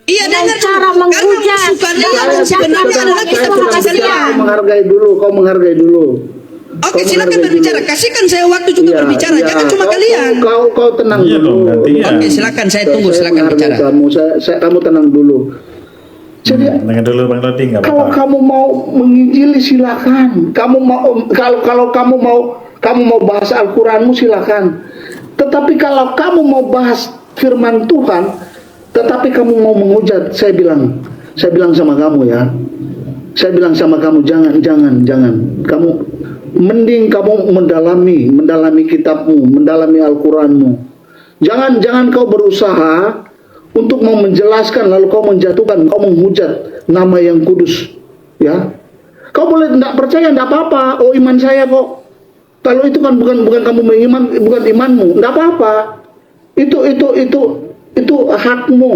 Iya, dengan dengar cara menghujat. Kau menghargai dulu. Oke, silakan berbicara. Kasihkan saya waktu juga berbicara. Jangan cuma kalian. Kau tenang dulu. Oke, silakan. Saya tunggu. Silakan bicara. Kamu tenang dulu. Jadi dengan dulu Bang Lodi, nggak kalau apa-apa. kamu mau menginjili silakan. Kalau kamu mau bahas Al-Quranmu silakan. Tetapi kalau kamu mau bahas firman Tuhan, tetapi kamu mau menghujat, saya bilang sama kamu ya. Saya bilang sama kamu, jangan. Kamu mending kamu mendalami kitabmu, mendalami Al-Quranmu. Jangan kau berusaha untuk mau menjelaskan lalu kau menjatuhkan, kau menghujat nama yang kudus, ya. Kau boleh tidak percaya, tidak apa-apa. Oh, iman saya kok. Kalau itu kan bukan kamu mengiman, bukan imanmu, tidak apa-apa. Itu hakmu.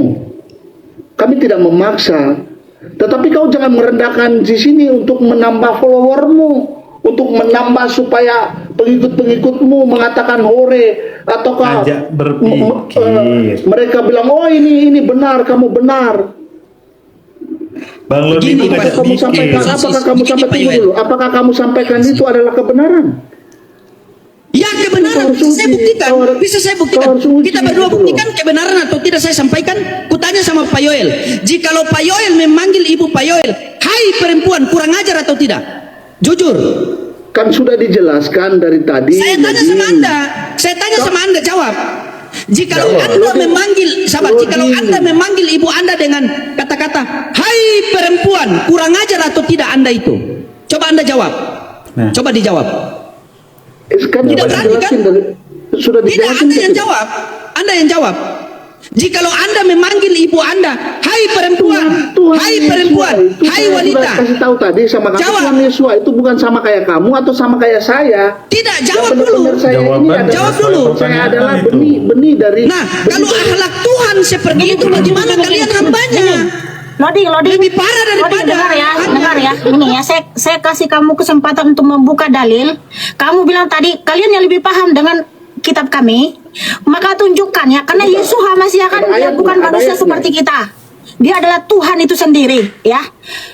Kami tidak memaksa. Tetapi kau jangan merendahkan di sini untuk menambah followermu, untuk menambah supaya pengikut-pengikutmu mengatakan hore, ataukah mereka bilang oh ini benar, kamu benar. Bang Lodi itu Apakah kamu sampaikan dulu? Apakah kamu sampaikan itu adalah kebenaran? Ya, kebenaran bisa saya buktikan. Kita berdua buktikan kebenaran atau tidak saya sampaikan. Kutanya sama Pak Yoel, jikalau Pak Yoel memanggil Ibu Pak Yoel, hai perempuan, kurang ajar atau tidak? Jujur. Kan sudah dijelaskan dari tadi. Saya tanya sama Anda, jawab. Jikalau Anda memanggil ibu Anda dengan kata-kata, hai perempuan, kurang ajar atau tidak Anda itu? Coba Anda jawab. Coba dijawab. Kan tidak berani kan? Sudah tidak, Anda yang jawab. Jikalau Anda memanggil ibu Anda, hai perempuan, hai wanita. Kasih tahu tadi sama kamu, Tuhan Yesus itu bukan sama kayak kamu atau sama kayak saya. Tidak, jawab dulu. Jawab dulu. Saya adalah benih dari. Nah, kalau akhlak Tuhan seperti itu, bagaimana kalian hambanya? Lodi, lebih parah daripada. Dengar ya. Ini ya, saya kasih kamu kesempatan untuk membuka dalil. Kamu bilang tadi kalian yang lebih paham dengan kitab kami, maka tunjukkan ya, karena Yesus Masih kan dia bukan manusia seperti kita. Dia adalah Tuhan itu sendiri, ya.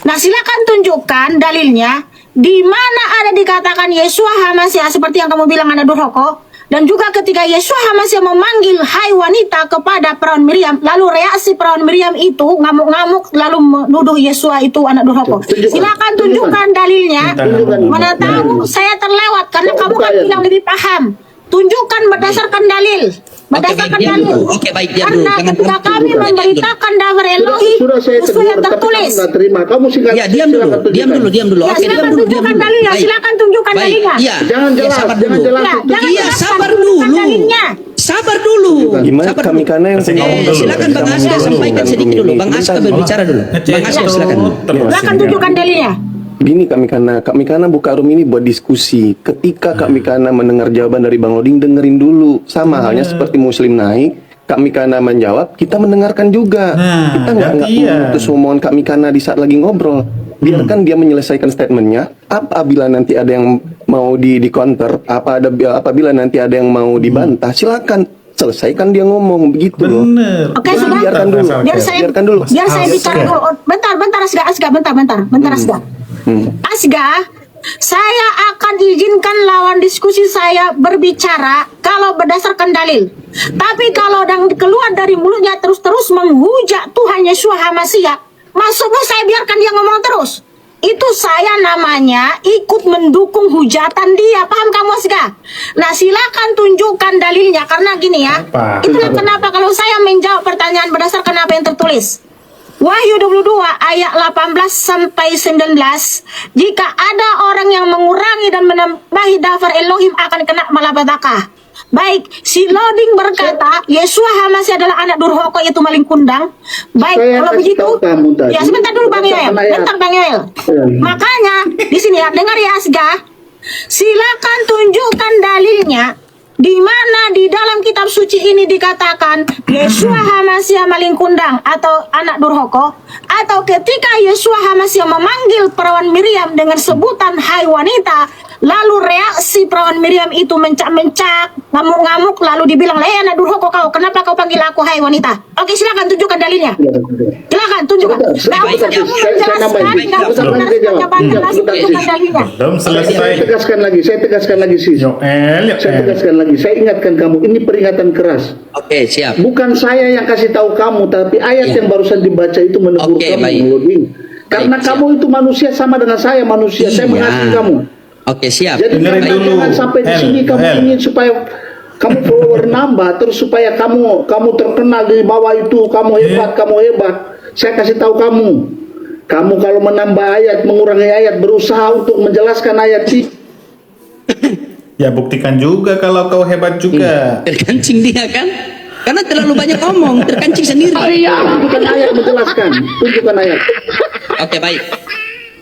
Nah, silakan tunjukkan dalilnya di mana ada dikatakan Yesus Masih seperti yang kamu bilang anak durhaka. Dan juga ketika Yesus masih memanggil hai wanita kepada perawan Miriam, lalu reaksi perawan Miriam itu ngamuk-ngamuk lalu menuduh Yesus itu anak durhaka. Silakan tunjukkan dalilnya. Mana tahu saya terlewat karena kamu kan bilang lebih paham. Tunjukkan berdasarkan dalil. Berdasarkan dalil. Oke, baik, karena ketika kami memberitakan Dabar Elohi, sesuai yang tertulis. Ya, diam dulu. Ya, silakan tunjukkan dalilnya. Silakan tunjukkan dalilnya. Jangan sabar dulu. Sabar dulu. Gimana kami karena yang silakan Bang Aska sampaikan sedikit dulu. Bang Aska berbicara dulu. Bang Aska silakan. Silakan tunjukkan dalilnya. Gini kami karena buka room ini buat diskusi. Ketika kami karena mendengar jawaban dari Bang Loding, dengerin dulu. Sama halnya seperti Muslim naik, kami karena menjawab, kita mendengarkan juga. Kita nggak memutus omongan kami karena di saat lagi ngobrol. Biarkan dia menyelesaikan statementnya. Apabila nanti ada yang mau di counter, apabila nanti ada yang mau dibantah, silakan selesaikan dia ngomong begitu loh. Oke, sudah. Biarkan dulu. Biar saya bicara dulu. Bentar, Asga. Asga, saya akan izinkan lawan diskusi saya berbicara kalau berdasarkan dalil. Tapi kalau keluar dari mulutnya terus-terus menghujat Tuhan Yesus Hamasiah, maksudnya saya biarkan dia ngomong terus. Itu saya namanya ikut mendukung hujatan dia. Paham kamu, Asga? Nah, silakan tunjukkan dalilnya. Karena gini ya, itulah kenapa kalau saya menjawab pertanyaan berdasarkan apa yang tertulis. Wahyu 22 ayat 18 sampai 19, jika ada orang yang mengurangi dan menambahi Dabar Elohim akan kena malapetaka. Baik, si Loding berkata Yesus masih adalah anak durhaka, yaitu maling kundang. Baik, kalau begitu ya sebentar dulu Bang Yoel. Makanya di sini ya, dengar ya Asga, silakan tunjukkan dalilnya. Di mana di dalam kitab suci ini dikatakan Yesus Hamasiah maling kundang atau anak durhaka, atau ketika Yesus Hamasiah memanggil perawan Miriam dengan sebutan hai wanita, Lalu reaksi perawan Miriam itu mencak-mencak, ngamuk-ngamuk, lalu dibilang, anak durhaka kau, kenapa kau panggil aku hai wanita? Oke, silakan tunjukkan dalilnya. Silakan tunjukkan. Nggak usah kamu menjelaskan, nggak usah menjelaskan tunjukkan dalilnya. Belum selesai. Saya tegaskan lagi sih. Yoel. Saya tegaskan lagi, saya ingatkan kamu, ini peringatan keras. Oke, siap. Bukan saya yang kasih tahu kamu, tapi ayat Ya. yang barusan dibaca itu menegur Oke, kamu, baik. Bang Loding. Karena Baik, kamu itu manusia sama dengan saya manusia, saya Iya. mengasihi kamu. Oke, siap. Jadi Dengerin jangan, dulu. jangan sampai di Hel, sini kamu Hel. ingin supaya kamu follower nambah, terus supaya kamu terkenal di bawah itu, kamu hebat. Saya kasih tahu kamu kalau menambah ayat, mengurangi ayat, berusaha untuk menjelaskan ayat ini. Ya buktikan juga kalau kau hebat juga. Terkancing dia kan? Karena terlalu banyak ngomong, terkancing sendiri. Tunjukkan ayat, menjelaskan. Tunjukkan ayat. Oke, baik.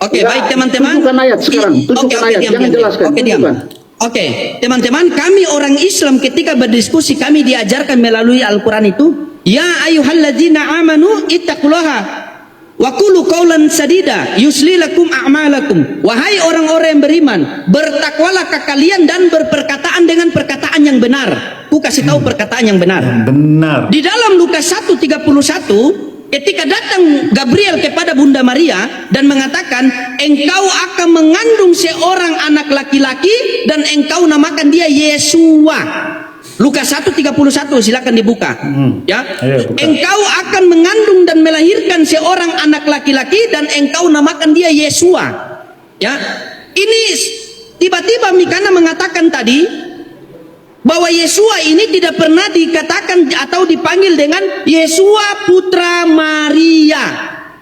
Oke, Enggak, baik teman-teman. tunjukkan ayat sekarang, tunjukkan ayat, jangan jelaskan, Oke, diam. tunjukkan. Oke, teman-teman, kami orang Islam ketika berdiskusi kami diajarkan melalui Al-Qur'an itu, ya ayyuhalladzina amanu ittaqullaha wa qulu qawlan sadida yusli lakum a'malakum. Wahai orang-orang yang beriman, bertakwalah kalian dan berperkataan dengan perkataan yang benar. Ku kasih tahu perkataan yang benar. Benar. Di dalam Lukas 1:31, ketika datang Gabriel kepada Bunda Maria dan mengatakan, engkau akan mengandung seorang anak laki-laki dan engkau namakan dia Yesua. Lukas 1:31, silakan dibuka. Ya. Ayo, buka. Engkau akan mengandung dan melahirkan seorang anak laki-laki dan engkau namakan dia Yesua. Ya. Ini tiba-tiba Mikana mengatakan tadi bahwa Yesua ini tidak pernah dikatakan atau dipanggil dengan Yesua putra Maria,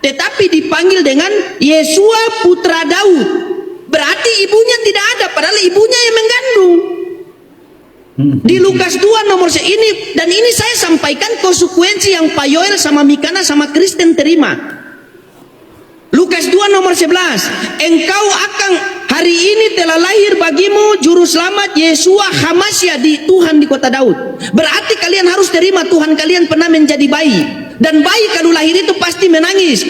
tetapi dipanggil dengan Yesua putra Daud. Berarti ibunya tidak ada, padahal ibunya yang mengandung. Di Lukas 2 nomor ini, dan ini saya sampaikan konsekuensi yang Pak Yoel sama Mikana sama Kristen terima. Lukas 2 nomor 11, engkau akan, hari ini telah lahir bagimu juru selamat Yesua Hamasya di Tuhan di kota Daud. Berarti kalian harus terima Tuhan kalian pernah menjadi bayi, dan bayi kalau lahir itu pasti menangis.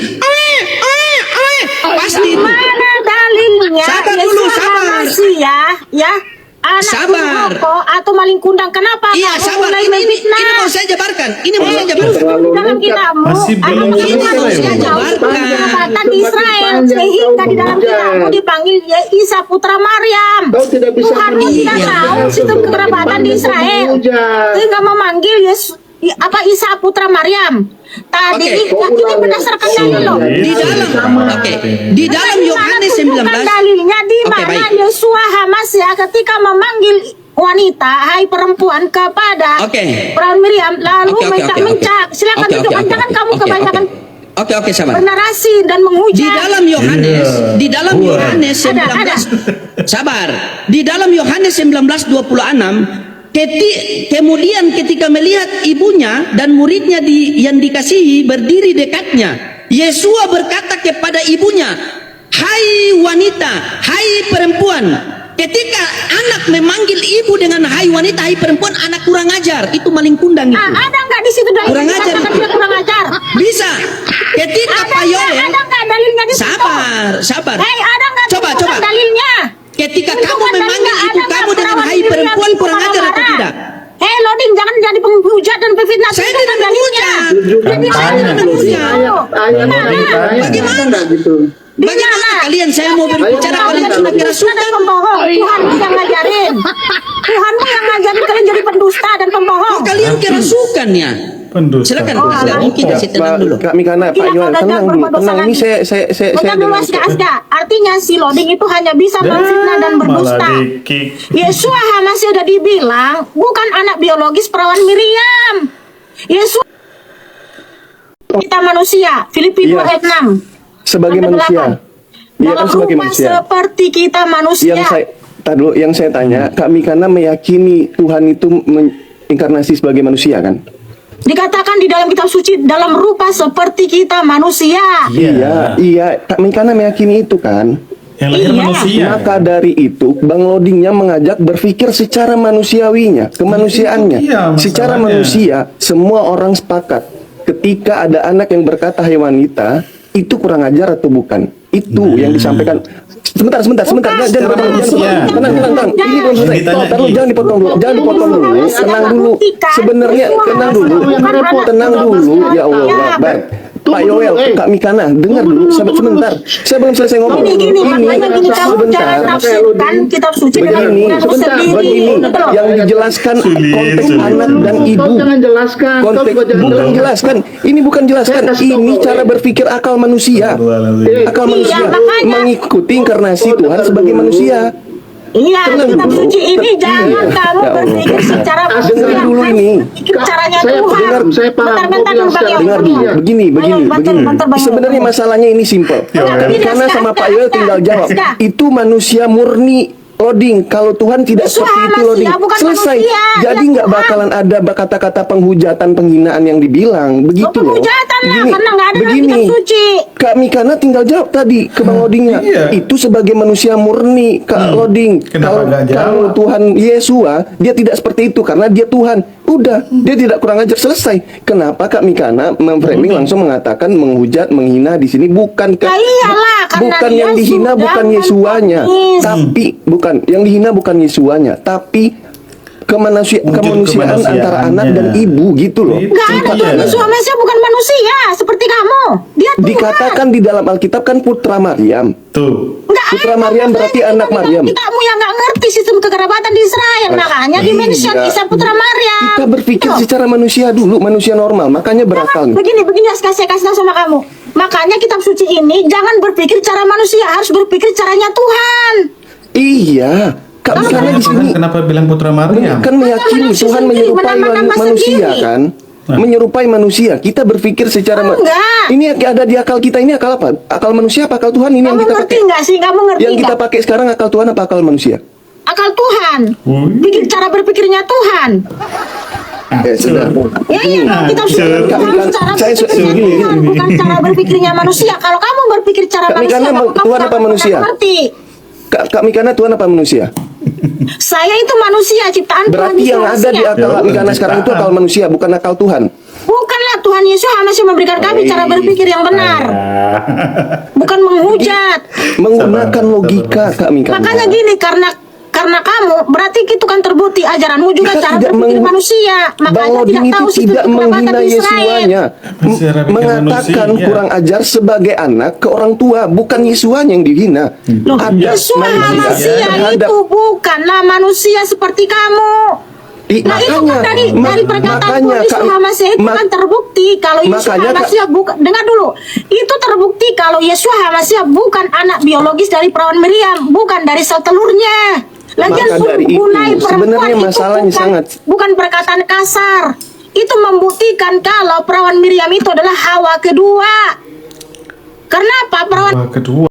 Pasti itu. Mana dalilnya? Sabar dulu, Yesus sabar. Manusia, ya, anak Sabar. durhaka atau maling kundang. Kenapa Iya, kamu sabar. mulai Ini memfitnah? mau saya jabarkan. Ini mau saya jabarkan. Terlalu Dalam lengkap. kitabmu Masih belum anak selesai, manusia Bang. jauh Jabarkan. jabatan di Semakin Israel, panjang sehingga kau di dalam menghujat. kitabmu dipanggil Isa putra Maryam. Kau tidak bisa Tuhan tidak Iya. tahu sistem kekerabatan di Israel, sehingga memanggil Isa putra Maryam. Tadi Oke. ini berdasarkan dalil loh. Di dalam, oke, di dalam Yohanes 19. Dalilnya di Oke, mana baik. Yesua Hamasya ketika memanggil wanita, hai perempuan, kepada Oke. perawan Miriam, lalu Oke. mencak-mencak. Silakan Oke, tunjukkan, jangan kamu oke, kebanyakan Oke, sabar. bernarasi dan Di menghujat. dalam Yohanes, di dalam Wah. Yohanes 19, sabar. Di dalam Yohanes 19:26, kemudian ketika melihat ibunya dan muridnya yang dikasihi berdiri dekatnya, Yesua berkata kepada ibunya, "Hai wanita, hai perempuan." Ketika anak memanggil ibu dengan hai wanita, hai perempuan, anak kurang ajar, itu maling kundang itu. Ada nggak di situ dalilnya? Kurang ajar Dikatakan itu. dia kurang ajar. Bisa. Ketika Pak Yoel, Ada nggak dalilnya di situ? sabar. Hei, ada nggak Coba. tunjukkan dalilnya? Ketika Tunjukkan kamu memanggil dalilnya, ibu ada nggak kamu dengan perawan hai Miriam perempuan, itu kurang ajar atau marah-marah? tidak? Hei Loding, jangan jadi penghujat dan pefitnah. Saya Tunjukkan tidak dalilnya. menghujat. Jadi Tanya mana dulu. dalilnya? Ayat Bagaimana? enggak gitu. Bagaimana kalian? Saya mau berbicara, kalian sudah kerasukan. Dan pembohong. Tuhanmu yang ngajarin. Tuhanmu yang ngajarin kalian jadi pendusta dan pembohong. Oh, kalian kerasukan ya? Pendusta. Silakan, Oh, silakan. Mungkin kasih tenang dulu. Kak Mikana, Pak Gila, Yoel, kau tenang udah dulu, berbuat tenang. dosa Ini lagi. saya Bentar dulu, Asga. Artinya si Loding itu hanya bisa memfitnah dan berdusta. Malah dikik. Yesua masih udah dibilang bukan anak biologis perawan Miriam. Yesua kita manusia. Filipi 2 Iya. ayat 6. sebagai Sampai manusia. 8. Iya kan Dalam sebagai rupa manusia. seperti kita manusia. Yang saya tanya, Kak Mikana meyakini Tuhan itu inkarnasi sebagai manusia kan? Dikatakan di dalam kitab suci dalam rupa seperti kita manusia. Iya. Kak Mikana meyakini itu kan? Yang lahir Iya. manusia. Maka dari itu, Bang Lodingnya mengajak berpikir secara manusiawinya, kemanusiaannya. Iya, masalahnya. Secara manusia, semua orang sepakat. Ketika ada anak yang berkata hai wanita, Itu kurang ajar atau bukan? Itu yang disampaikan. Sebentar. Jangan tenang. Ini belum selesai. Taruh, jangan dipotong dulu. Tenang dulu. Sebenarnya tenang dulu. Ya Allah, Akbar. Pak Yoel, Kak Mikana, dengar dulu sebentar. Saya belum selesai ngomong. Gini, makanya gini, kamu jangan tafsirkan kitab suci dengan pendapat sendiri. Begini, Gitu loh. yang dijelaskan konteks anak dan ibu. Kau jangan jelaskan. Konteks bukan jelaskan. Ini bukan jelaskan. Ini cara berpikir akal manusia. Akal manusia makanya. mengikuti inkarnasi Tuhan sebagai manusia. Iya, kitab suci ini jangan kamu Ya Allah. berpikir secara Dengar dulu ini. caranya Saya Tuhan. dengar, saya paham. Bentar, Kau bilang Bang Yoel. Dengar dulu, begini. Bentar, Bang Yoel. Sebenarnya masalahnya ini simpel. Karena sama Pak Yoel tinggal jawab. Itu manusia murni. Loading, kalau Tuhan tidak Yesus seperti itu manusia, loading, bukan selesai. manusia. Jadi Dia nggak Tuhan. bakalan ada kata-kata penghujatan, penghinaan yang dibilang begitu loh. Penghujatan lah, karena nggak ada dalam begini. kitab suci. Kak Mikana tinggal jawab tadi ke Bang Loadingnya. Iya. Itu sebagai manusia murni, Kak Loading. Kenapa nggak jawab? Kalau Tuhan Yesua, dia tidak seperti itu karena dia Tuhan. Udah, dia tidak kurang ajar, selesai. Kenapa Kak Mikana memframing langsung mengatakan menghujat, menghina di sini bukan Ya iyalah, karena bukan dia yang dihina sudah bukan Yesuanya, memfonis. tapi bukan yang dihina bukan Yesuanya, tapi Wujud kemanusiaan antara anak dan ibu gitu loh. Itu Nggak ada Tuhan dia. Yesus Mesias bukan manusia seperti kamu. Dia Tuhan. Dikatakan di dalam Alkitab kan putra Maryam. Tuh. Nggak Putra ada, Maryam berarti makanya anak kita Maryam. bilang, kamu yang nggak ngerti sistem kekerabatan di Israel, makanya di-mention Iya. Isa putra Maryam. Kita berpikir Gitu. secara manusia dulu, manusia normal, makanya berakal nih. Begini, saya kasih tahu sama kamu. Makanya kitab suci ini jangan berpikir cara manusia, harus berpikir caranya Tuhan. Iya, Kak Mikana di sini Kenapa bilang putra Maryam? kan meyakini Menafsir Tuhan sendiri, menyerupai menambah manusia sendiri. kan? Menyerupai manusia. Kita berpikir secara Enggak. ini ada di akal kita, ini akal apa? Akal manusia apa akal Tuhan ini yang Kamu kita ngerti pakai? nggak sih? Kamu ngerti Yang kita nggak? pakai sekarang akal Tuhan apa akal manusia? Akal Tuhan. Wih. Bikin cara berpikirnya Tuhan. Ya sudah. Ya iya, kalau kitab suci Kak itu harus Mikana, cara saya berpikirnya begini. Tuhan, bukan cara berpikirnya manusia. Kalau kamu berpikir cara Kak manusia, Mikana, kamu Tuhan nggak apa akan manusia? ngerti. Kak Mikana Tuhan apa manusia? Saya itu manusia, ciptaan Tuhan Berarti Yesus yang ada di manusia. akal Kak Mikana sekarang itu akal manusia, bukan akal Tuhan. Bukanlah Tuhan Yesus masih memberikan kami cara berpikir yang benar, bukan menghujat. Menggunakan logika Kak Mikana. Makanya gini, karena kamu berarti itu kan terbukti ajaranmu juga Kita cara tidak berpikir manusia. Bang Makanya Odin tidak itu tahu sistem tidak kekerabatan menghina di Israel. Yesuanya, Secara pikir mengatakan manusia. kurang ajar sebagai anak ke orang tua, bukan Yesuanya yang dihina. Loh, Ada Yesus manusia terhadap- itu bukanlah manusia seperti kamu. Nah itu kan dari perkataan makanya, Tuhan Yesus Hamasiah itu kan terbukti kalau Yesus makanya, Kak- Hamasiah bukan, dengar dulu, itu terbukti kalau Yesus Hamasiah bukan anak biologis dari perawan Miriam, bukan dari sel telurnya. Lagian Maka dari itu, gunai perempuan sebenarnya itu masalahnya bukan perkataan kasar. Itu membuktikan kalau perawan Miriam itu adalah Hawa kedua. Kenapa perawan Kedua.